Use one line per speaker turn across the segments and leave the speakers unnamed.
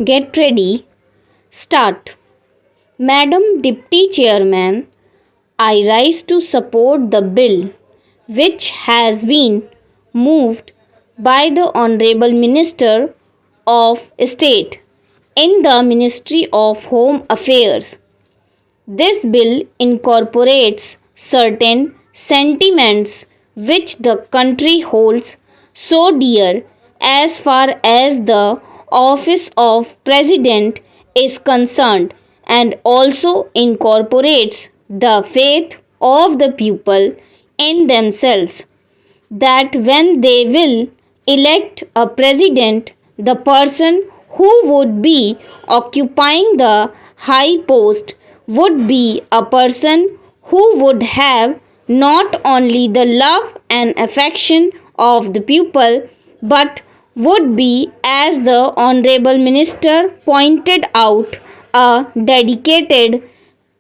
Get ready. Start. Madam Deputy Chairman, I rise to support the bill which has been moved by the Honorable Minister of State in the Ministry of Home Affairs. This bill incorporates certain sentiments which the country holds so dear as far as the office of President is concerned, and also incorporates the faith of the people in themselves, that when they will elect a president, the person who would be occupying the high post would be a person who would have not only the love and affection of the people, but would be, as the Honorable Minister pointed out, a dedicated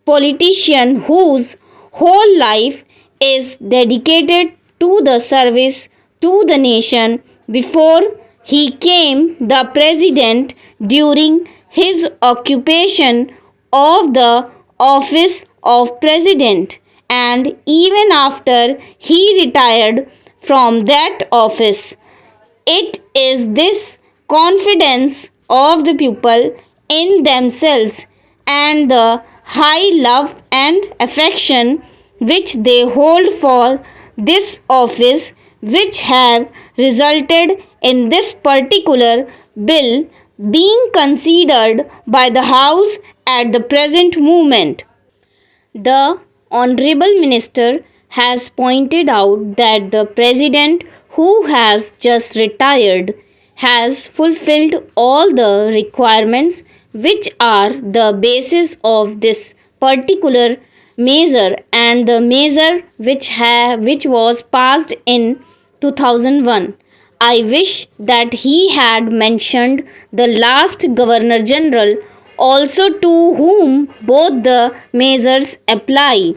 politician whose whole life is dedicated to the service to the nation. Before he came the president, during his occupation of the office of president, and even after he retired from that office. It is this confidence of the people in themselves and the high love and affection which they hold for this office which have resulted in this particular bill being considered by the House at the present moment. The Honorable Minister has pointed out that the President who has just retired has fulfilled all the requirements which are the basis of this particular measure, and the measure which was passed in 2001. I wish that he had mentioned the last Governor General also, to whom both the measures apply.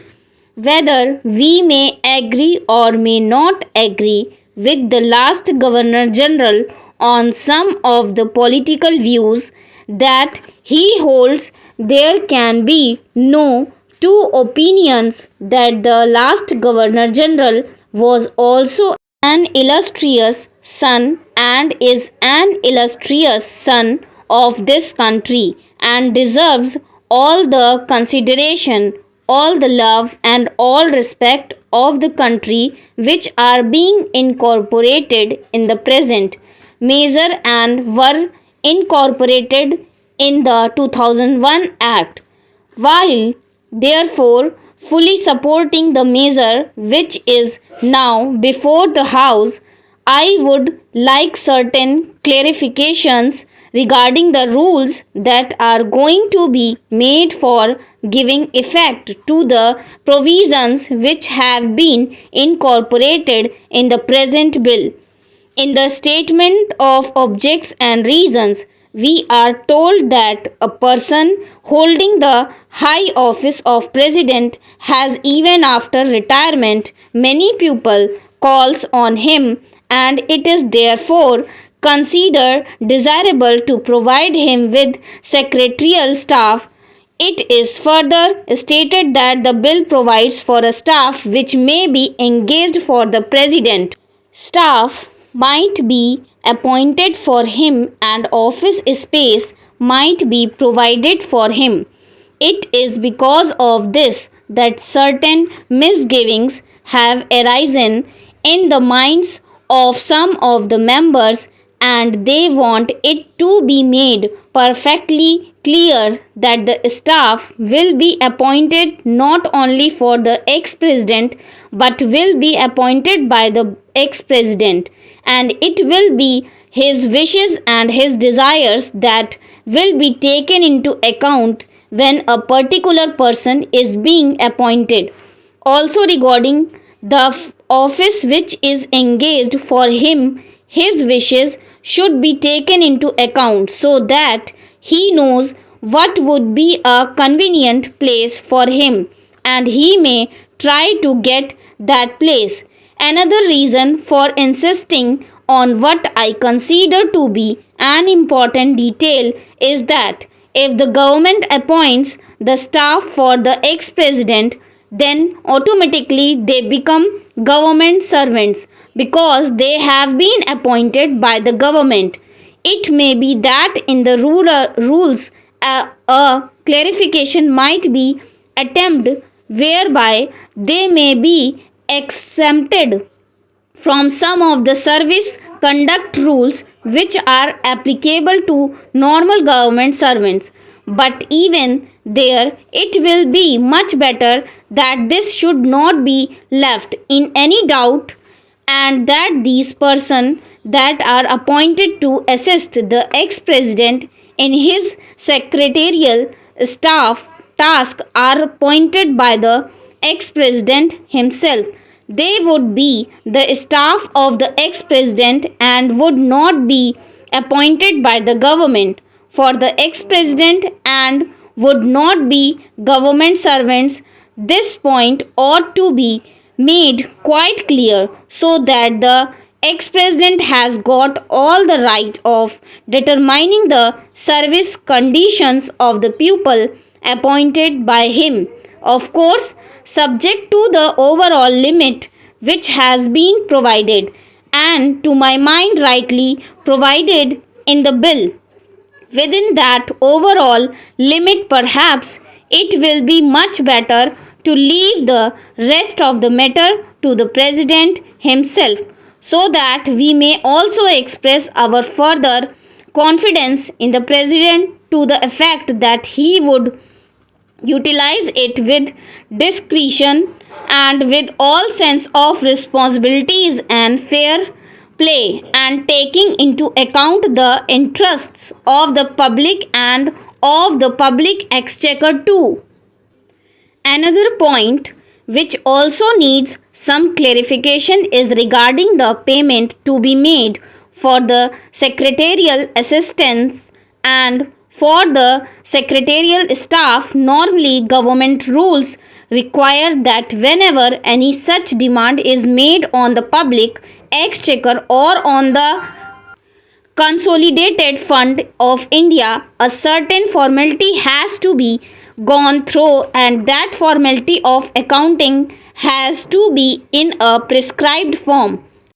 Whether we may agree or may not agree with the last Governor General on some of the political views that he holds, there can be no two opinions that the last Governor General was also an illustrious son and is an illustrious son of this country, and deserves all the consideration, all the love, and all respect of the country which are being incorporated in the present measure and were incorporated in the 2001 Act. While therefore fully supporting the measure which is now before the House, I would like certain clarifications regarding the rules that are going to be made for giving effect to the provisions which have been incorporated in the present bill. In the statement of objects and reasons, we are told that a person holding the high office of president has, even after retirement, many people calls on him, and it is therefore considered desirable to provide him with secretarial staff. It is further stated that the bill provides for a staff which may be engaged for the president. Staff might be appointed for him and office space might be provided for him. It is because of this that certain misgivings have arisen in the minds of some of the members, and they want it to be made perfectly clear that the staff will be appointed not only for the ex-president but will be appointed by the ex-president, and it will be his wishes and his desires that will be taken into account when a particular person is being appointed. Also, regarding the office which is engaged for him, his wishes should be taken into account so that he knows what would be a convenient place for him and he may try to get that place. Another reason for insisting on what I consider to be An important detail is that if the government appoints the staff for the ex-president, then automatically they become government servants because they have been appointed by the government. It may be that in the rules a clarification might be attempted whereby they may be exempted from some of the service conduct rules which are applicable to normal government servants. But even there, it will be much better that this should not be left in any doubt, and that these persons that are appointed to assist the ex-president in his secretarial staff tasks are appointed by the ex-president himself. They would be the staff of the ex-president and would not be appointed by the government for the ex-president and would not be government servants. This point ought to be made quite clear so that the ex-president has got all the right of determining the service conditions of the pupil appointed by him, of course subject to the overall limit which has been provided, and to my mind rightly provided in the bill. Within that overall limit, perhaps it will be much better to leave the rest of the matter to the President himself, so that we may also express our further confidence in the President to the effect that he would utilize it with discretion and with all sense of responsibilities and fair play, and taking into account the interests of the public and of the public exchequer too. Another point which also needs some clarification is regarding the payment to be made for the secretarial assistants and for the secretarial staff. Normally, government rules require that whenever any such demand is made on the public exchequer or on the Consolidated Fund of India, a certain formality has to be gone through, and that formality of accounting has to be in a prescribed form.